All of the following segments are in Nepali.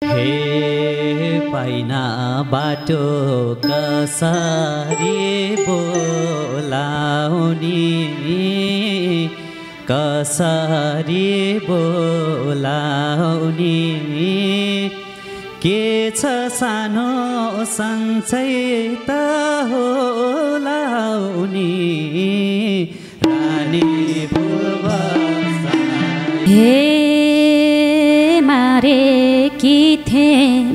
हे पाइना बाटो कसरी बोलाउने कसरी बोलाउने के छ सानो सञ्चय त होलाउने रानी हे मारे कि थे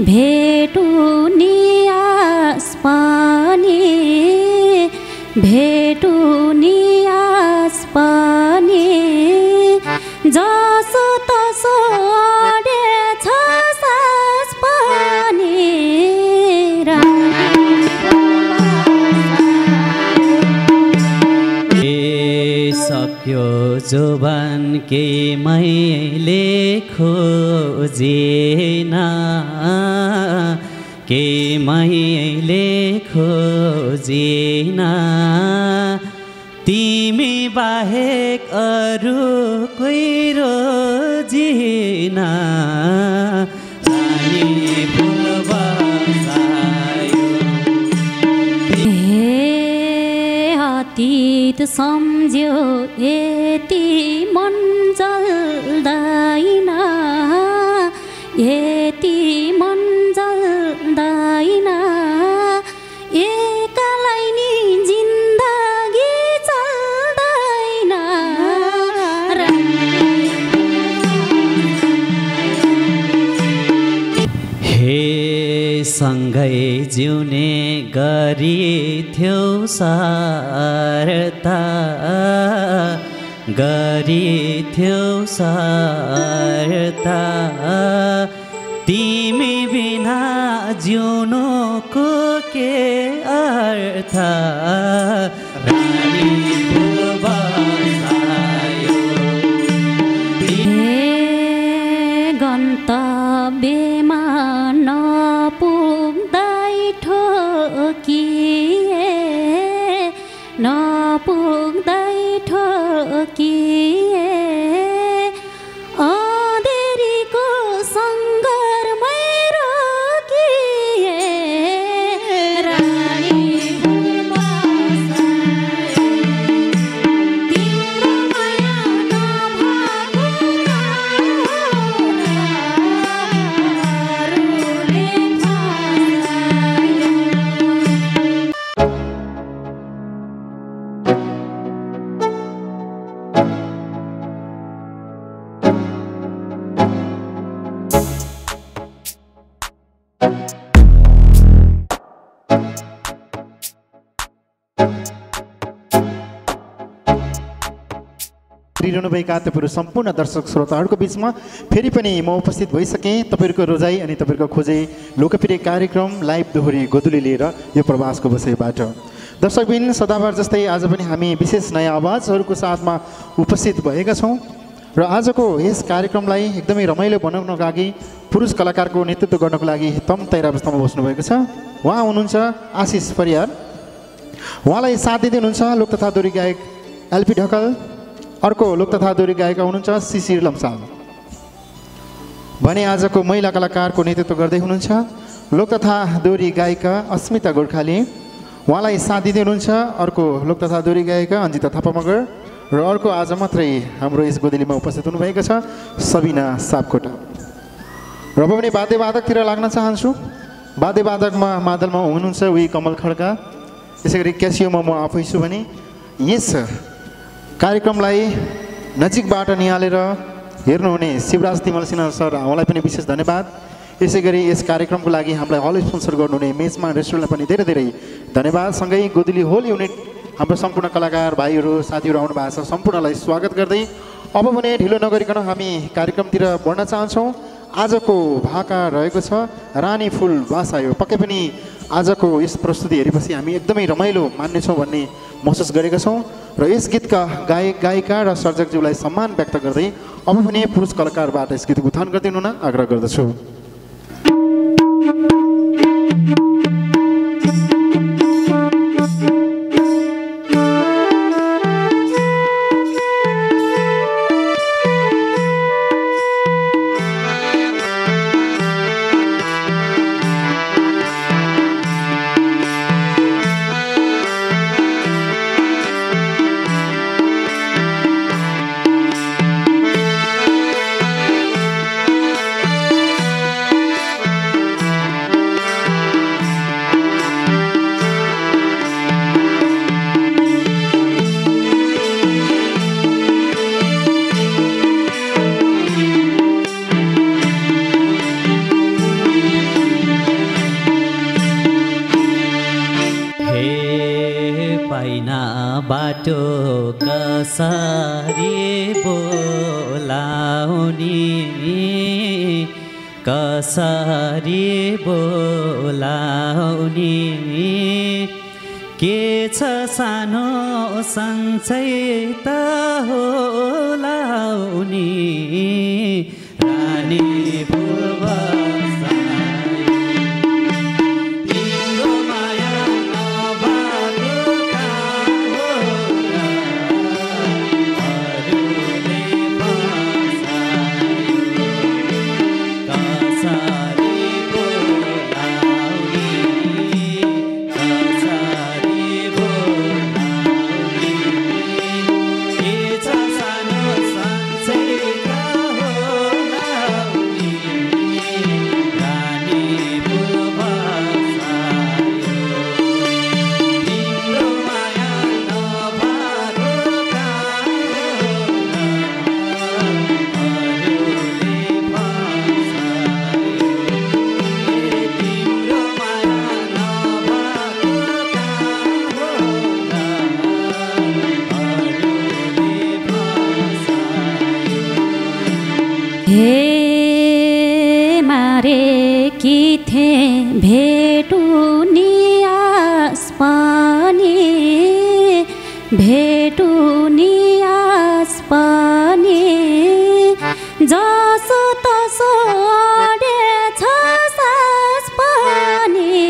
भेटुनी आस पनि भेटुनी आस पनि जसो तसो अडेछ सास पनि सक्यो जोबान के मैले खोजेन के मैले खोजेन तिमी बाहेक अरू कोही रोजिन अतीत सम्झ्यो यति मन जल्दैन यति मन जल्दैन एकलाई नि जिन्दगी चल्दैन हे सँगै जिउने गरी थियौ सारता गरी थियौ सारता तिमी बिना जिउनुको के अर्थ गन्तव्यमा नपुग्दै ठोकिए नपुग्दै ठोकिए अँधेरीको सङ्घर्षमै रोकिए रानी तिम्रो माया रहनुभएका तपाईँहरू सम्पूर्ण दर्शक श्रोताहरूको बिचमा फेरि पनि म उपस्थित भइसकेँ। तपाईँहरूको रोजाइ अनि तपाईँहरूको खोजै लोकप्रिय कार्यक्रम लाइभ दोहोरी गोधुली लिएर यो प्रवासको विषयबाट दर्शकबिन सदाबार जस्तै आज पनि हामी विशेष नयाँ आवाजहरूको साथमा उपस्थित भएका छौँ र आजको यस कार्यक्रमलाई एकदमै रमाइलो बनाउनको लागि पुरुष कलाकारको नेतृत्व गर्नको लागि तम तयार अवस्थामा बस्नुभएको छ। उहाँ हुनुहुन्छ आशिष परियार। उहाँलाई साथ दिँदै हुनुहुन्छ लोक तथा दोहोरी गायक एलपी ढकाल। अर्को लोक तथा दोहोरी गायिका हुनुहुन्छ शिशिर लम्साल भने आजको महिला कलाकारको नेतृत्व गर्दै हुनुहुन्छ लोक तथा दोहोरी गायिका अस्मिता गोर्खाली। उहाँलाई साथ दिँदै हुनुहुन्छ अर्को लोक तथा दोहोरी गायिका अन्जिता थापा मगर र अर्को आज मात्रै हाम्रो यस गोधुलीमा उपस्थित हुनुभएको छ सबिना सापकोटा। र पनि वाद्यवादकतिर लाग्न चाहन्छु। वाद्यवादकमा मादलमा हुनुहुन्छ उही कमल खड्का, त्यसै गरी क्यासियोमा म आफै छु भने यस कार्यक्रमलाई नजिकबाट निहालेर हेर्नुहुने शिवराज तिमल सिन्हा सर उहाँलाई पनि विशेष धन्यवाद। यसै गरी यस कार्यक्रमको लागि हामीलाई हल स्पोन्सर गर्नुहुने मेजमान रेस्टुरेन्टलाई पनि धेरै धेरै धन्यवाद। सँगै गोधुली होल युनिट हाम्रो सम्पूर्ण कलाकार भाइहरू साथीहरू आउनु भएको छ सम्पूर्णलाई स्वागत गर्दै अब भने ढिलो नगरिकन हामी कार्यक्रमतिर बढ्न चाहन्छौँ। आजको भाका रहेको छ रानी फुल बासायो। पक्कै पनि आजको यस प्रस्तुति हेरेपछि हामी एकदमै रमाइलो मान्नेछौँ भन्ने महसुस गरेका छौँ र यस गीतका गायक गायिका र सर्जकज्यूलाई सम्मान व्यक्त गर्दै अब पनि पुरुष कलाकारबाट यस गीतको उत्थान गरिदिनु हुन आग्रह गर्दछु। बाटो कसरी बोलाउने कसरी बोलाउने के छ सानो सञ्चय त होलाउने रानी फुल भेटुनी आस पनि जसो तसो अडेछ सास पनि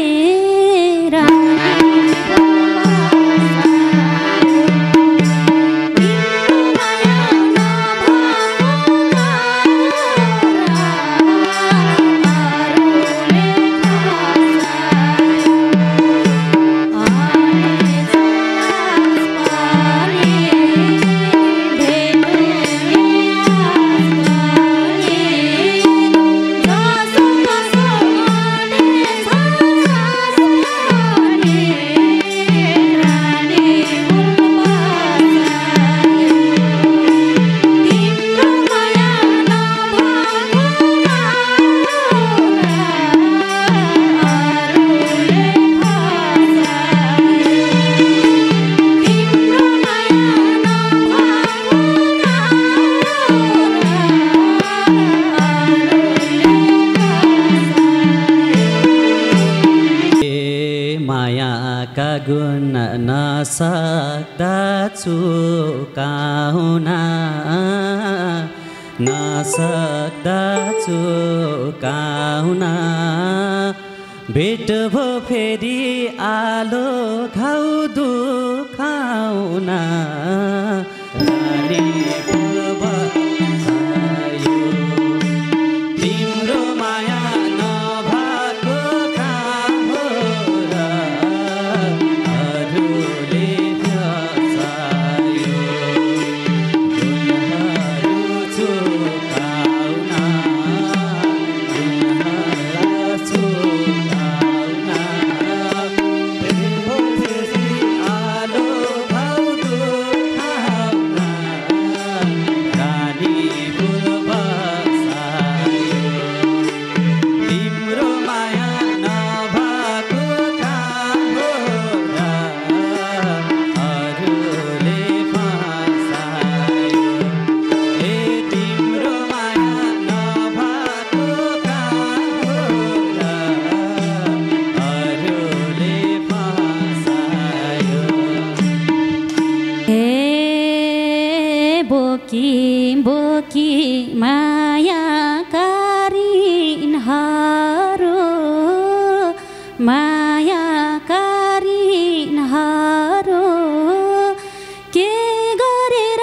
गुण नसक्दा चुकाउना नसक्दा चुकाउना भेट भो फेरि आलो घाउ दुखाउना तिम्रो माया नभएको काम हो र अरूले फसायो गुणहरू चुकाउना गुणहरूलाई चुकाउना फेरि आलो घाउ दुखाउना रानी फुल बसायो तिम्रो माया नभएको काम हो र अरूले फसायो ए तिम्रो माया नभएको काम हो र अरूले फसायो हे बोकी बोकी माया कारिनहारो माया कारिनहारो के गरेर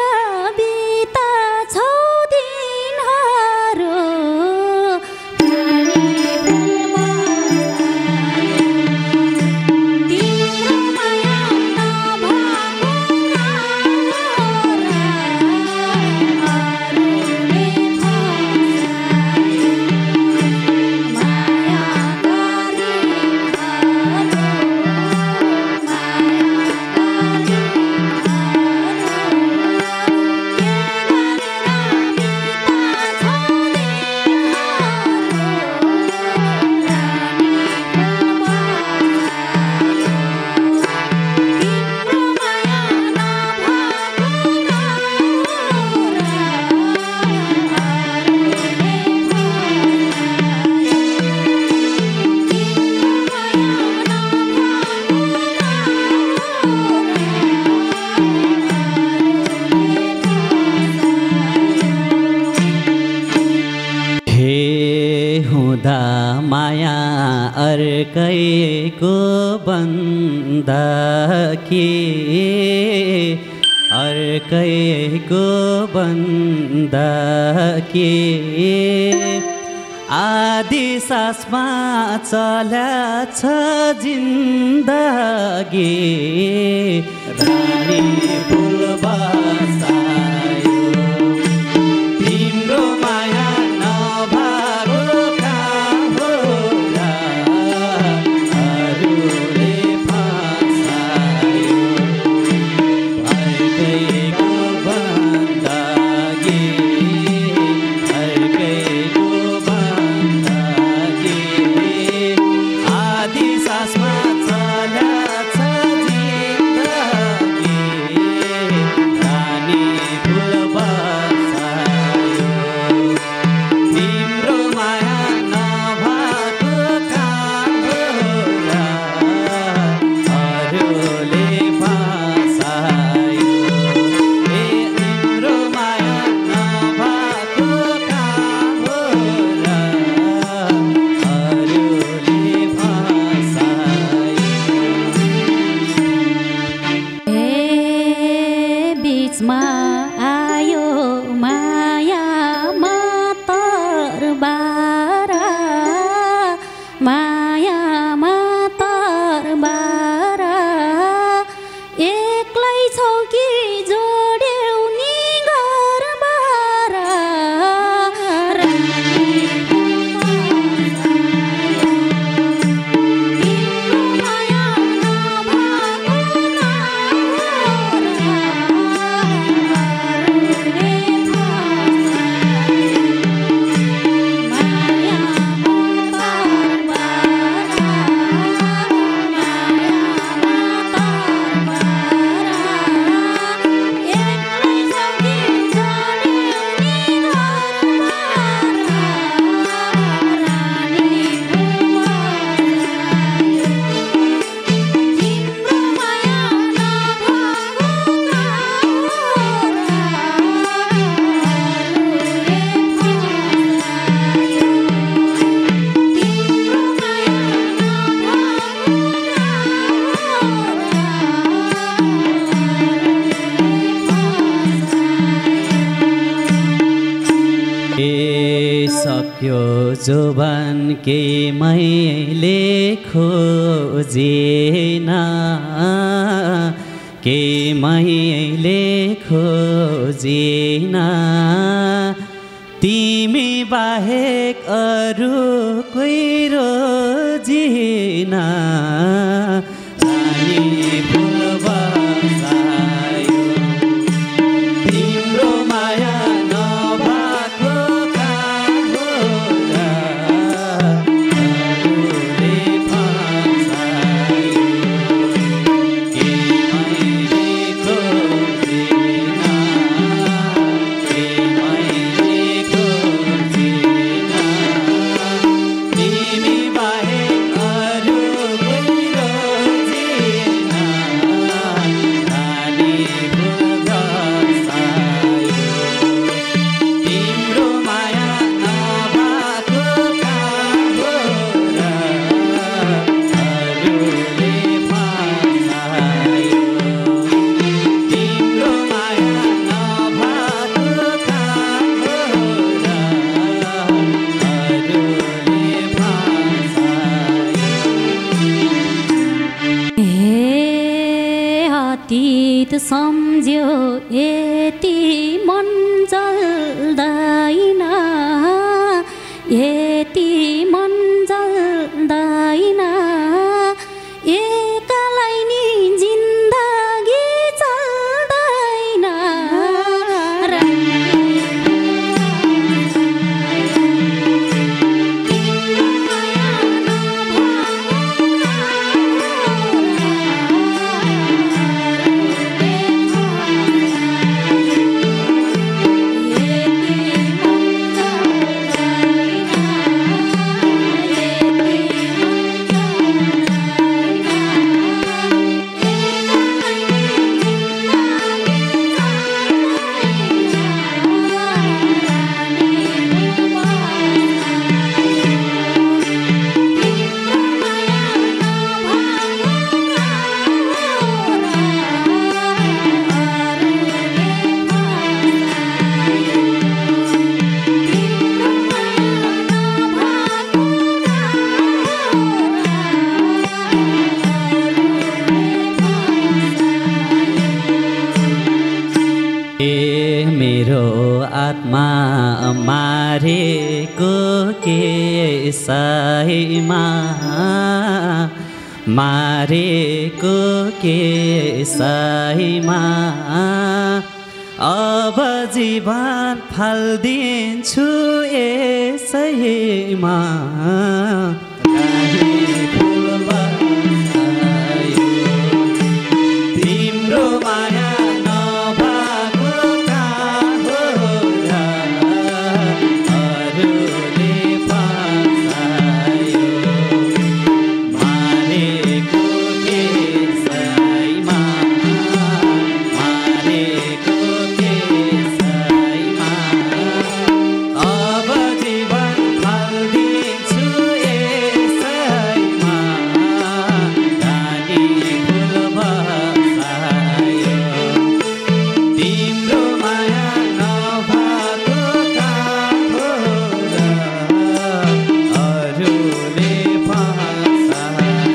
बिता छौ दिनहारो तिम्रो माया नभएको अरूले फसायो माया माया अर्कैको बन्दकी अर्कैको बन्दकी आदि सासमा चल्याछ जिन्दगी रानी फुल बसायो तिम्रो माया नभएको काम होला अरूले फसायो अर्कैको बन्दगी अर्कैको बन्दगी आदि सासमा चल्याछ जिन्दगी रानी फुल बसायो तिम्रो माया नभएको काम होला अरूले फसायो ए तिम्रो माया नभएको काम होला अरूले फसायो ए बीचमा आयो मायामा तरबारा मायामा तरबारा एक्लै छौ कि जोड्यौ नि घरबारा रानी तिम्रो माया नभएको सक्यो जोबान के मैले खोजेन के मैले खोजेन तिमी बाहेक अरू कोही रोजिन रानी फुल बसायो तिम्रो माया नभएको काम होला अरूले फसायो के मैले खोजेन के मैले खोजेन तिमी बाहेक अरू कोही रोजिन रानी फुल बसायो तिम्रो माया नभएको काम होला अरूले फसायो तिम्रो माया नभएको काम होला अरूले फसायो हे अतीत सम्झ्यो यति मन जल्दैन यति मन जल्दैन एक्लै नि जिन्दगी चल्दैन मारेको के सहीमा मारेको के सहीमा अब जीवन फाल्दिन्छु यसैमा तिम्रो माया नभएको कहाँ हो र अरूले फसायो मारेको के सहीमा मारेको के सहीमा अब जीवन फाल्दिन्छु यसैमा रानी फुल बसायो तिम्रो माया नभएको कहाँ हो र अरूले फसायो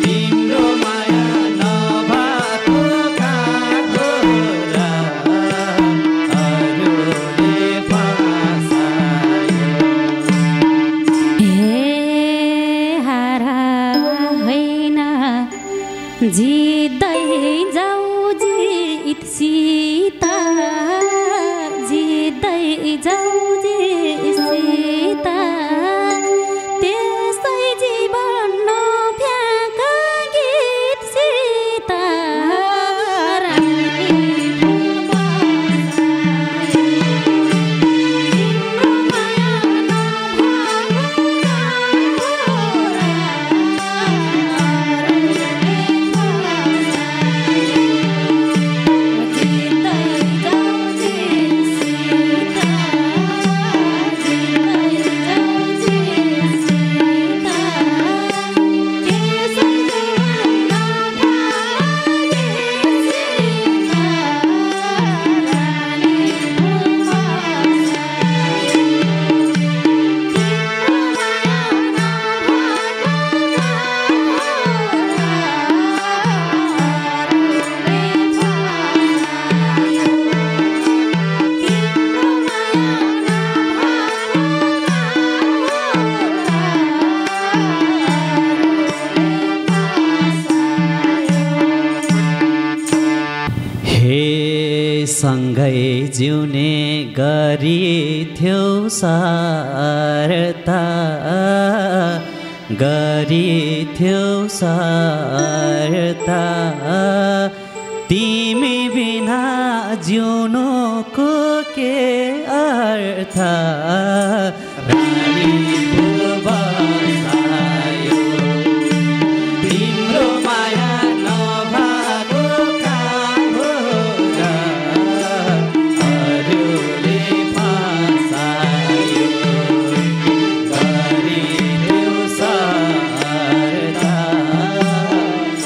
तिम्रो माया नभएको कहाँ हो र अरूले फसायो हे हारा होइन जित्दै जाऊ जित जित्दै जाऊ सीता त्यसै जीवन नफ्याँक गीत सीता रानी फुल बसायो तिम्रो माया नभएको सँगै जिउने गरी थियौ सारता गरी थियौ सारता तिमी बिना जिउनुको के अर्थ रानी फुल बसायो तिम्रो माया नभएको कहाँ हो र अरूले फसायो गरिदेऊ सारता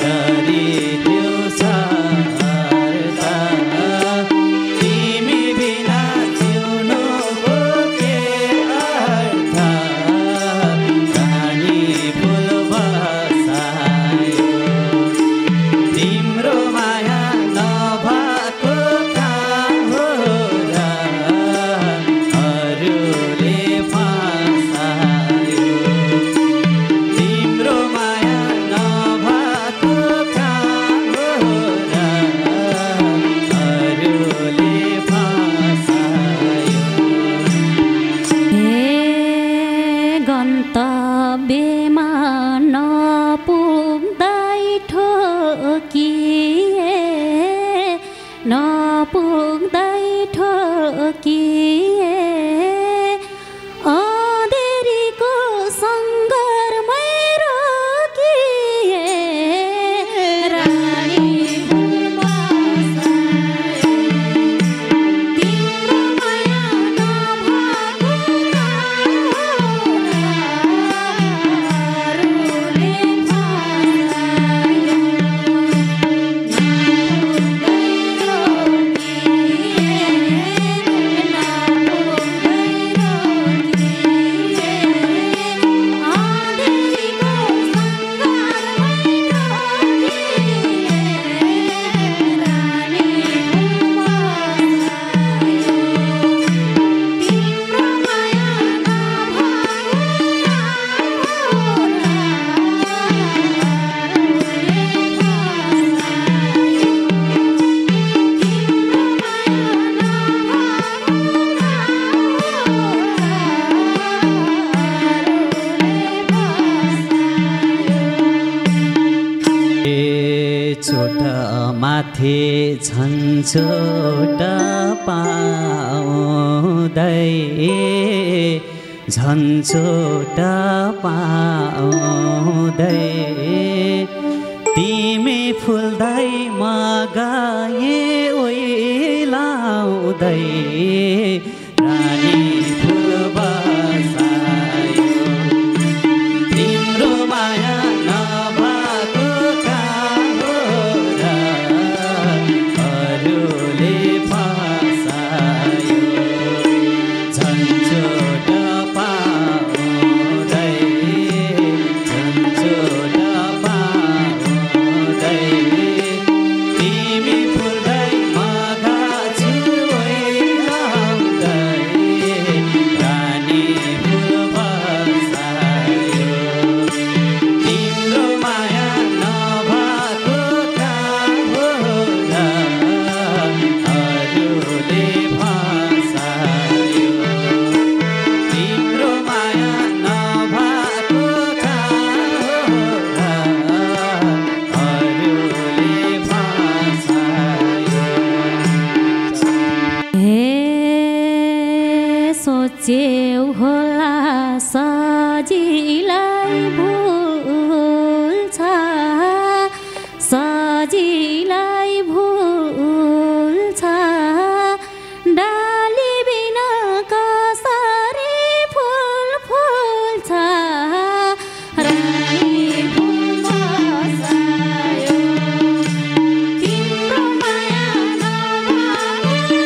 गरिदेऊ सारता तिमी बिना जिउनुको के अर्थ रानी फुल बसायो तिम्रो माया नभएको कहाँ हो र अरूले फसायो तिम्रो माया नभएको कहाँ हो र अरूले फसायो हे गन्तव्यमा नपुग्दै ठोकिए नपुग्दै ठोकिए अँधेरीको सङ्घर्षमै रोकिए रानी फुल बसायो तिम्रो माया नभएको कहाँ हो र माथे झन्झोट पाउँदै झन्झोट पाउँदै तिमी फुल्दै म गाए ओइलाउँदै रानी फुल बसायो तिम्रो माया नभएको कहाँ हो र अरूले फसायो झन्झोट पाउँदै झन्झोट पाउँदै तिमी फुल्दै म गाछु ओइलाउँदै रानी फुल बसायो तिम्रो माया नभएको कहाँ हो र अरूले फसायो तिम्रो माया नभएको कहाँ हो र अरूले फसायो हे सोचेउ होला सजिलै भुल्छ सजिलै भुल्छ डाली बिना कसरी फुल फुल्छ रानी फुल बसायो तिम्रो माया नभएको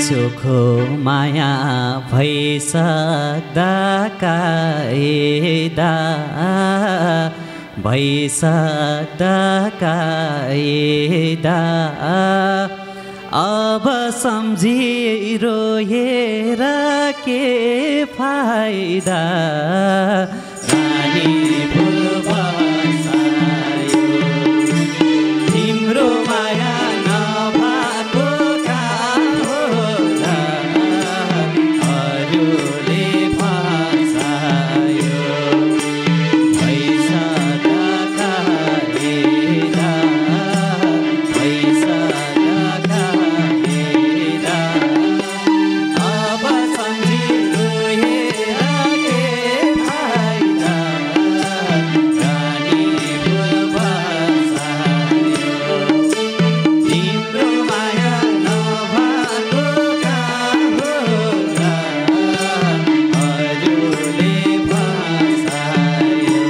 चोखो माया भइसक्दा कायदा भइसक्दा कायदा अब सम्झिरोएर के फाइदा रानी फुल बसायो तिम्रो माया नभएको कहाँ हो र अरूले फसायो भइसक्दा कायदा भइसक्दा कायदा अब सम्झिरोएर के फाइदा रानी फुल बसायो तिम्रो माया नभएको कहाँ हो र अरूले फसायो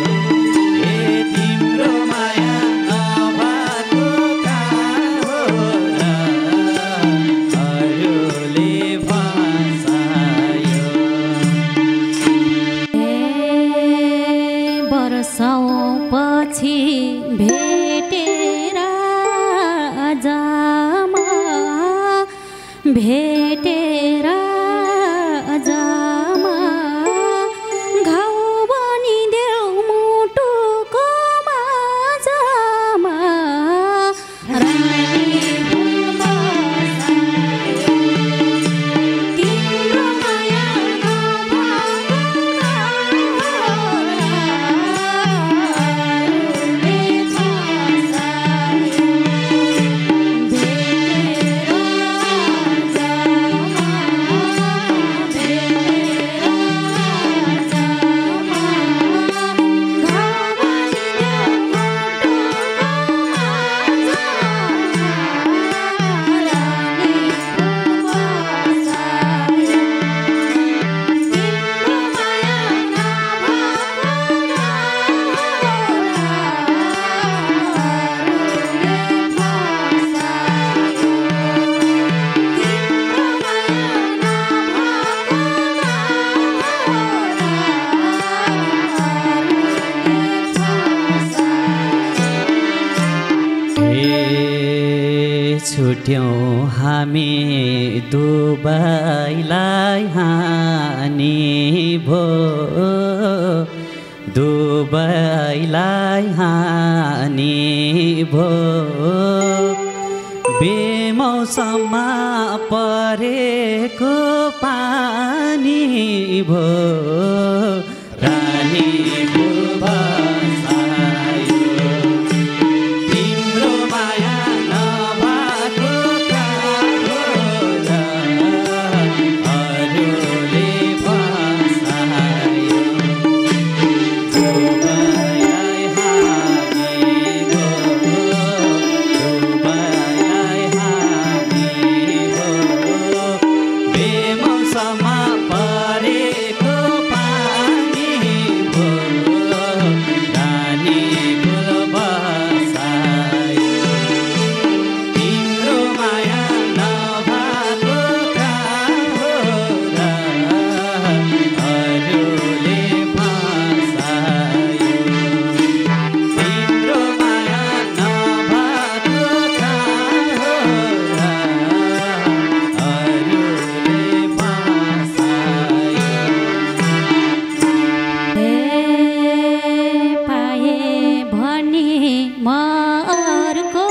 ए तिम्रो माया नभएको कहाँ हो र अरूले फसायो वर्षौं पछि भेटेर जामा भेटेर जामा घाउ बनिदेऊ मुटुको माझमा रानी फुल बसायो तिम्रो माया नभएको छुट्यौँ हामी दुबईलाई हानि भो दुबईलाई हानि भो बेमौसममा परेको पानी भो रानी फुल बसायो तिम्रो माया नभएको अरूले बसायो दुबईलाई हानि भो दुबईलाई हानि भो बेमौसममा परेको पानी भो रानी फुल बसायो तिम्रो माया नभएको अरूले फसायो तिम्रो माया नभएको अरूले फसायो हे पाए भने म अर्को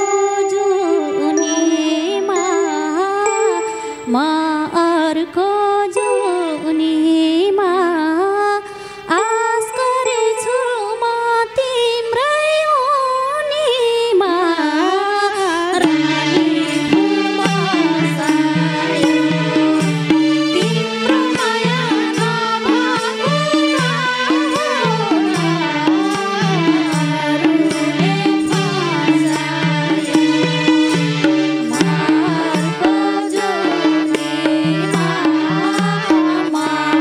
जुनीमा म अर्को जुनीमा आश गरेछु म तिम्रै उनीमा रानी फुल बसायो तिम्रो माया नभएको अरूले फसायो मार्को जुनीमा मार्को जुनीमा आश गरेछु म तिम्रै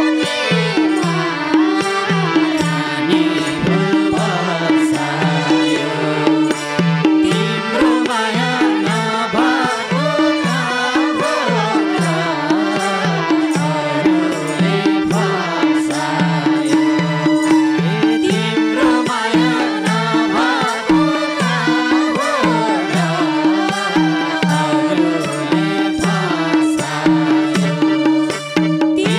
उनीमा रानी फुल बसायो तिम्रो माया नभएको अरूले फसायो तिम्रो माया नभएको अरूले फसायो तिम्रो माया नभएको अरूले फसायो तिम्रो माया नभएको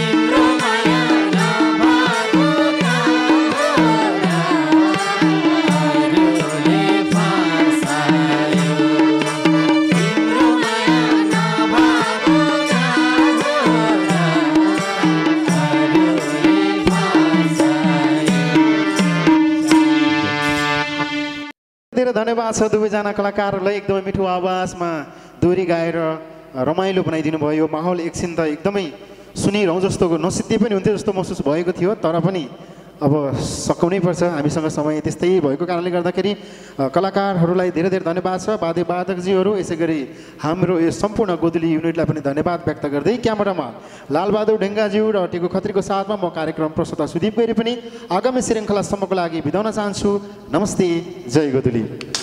धेरै धन्यवाद छ दुवैजना कलाकारहरूलाई एकदमै मिठो आवाजमा दोहोरी गाएर रमाइलो बनाइदिनु भयो माहौल एकछिन त एकदमै सुनिरहँ जस्तो नसिद्धि पनि हुन्थ्यो जस्तो महसुस भएको थियो तर पनि अब सकाउनै पर्छ हामीसँग समय त्यस्तै भएको कारणले गर्दाखेरि कलाकारहरूलाई धेरै धेरै धन्यवाद छ वादकजीहरू यसै गरी हाम्रो यो सम्पूर्ण गोदुली युनिटलाई पनि धन्यवाद व्यक्त गर्दै क्यामेरामा लालबहादुर ढेङ्गाज्यू र टिको खत्रीको साथमा म कार्यक्रम प्रस्तुता सुदीप गैरी पनि आगामी श्रृङ्खलासम्मको लागि बिदा हुन चाहन्छु नमस्ते जय गोदुली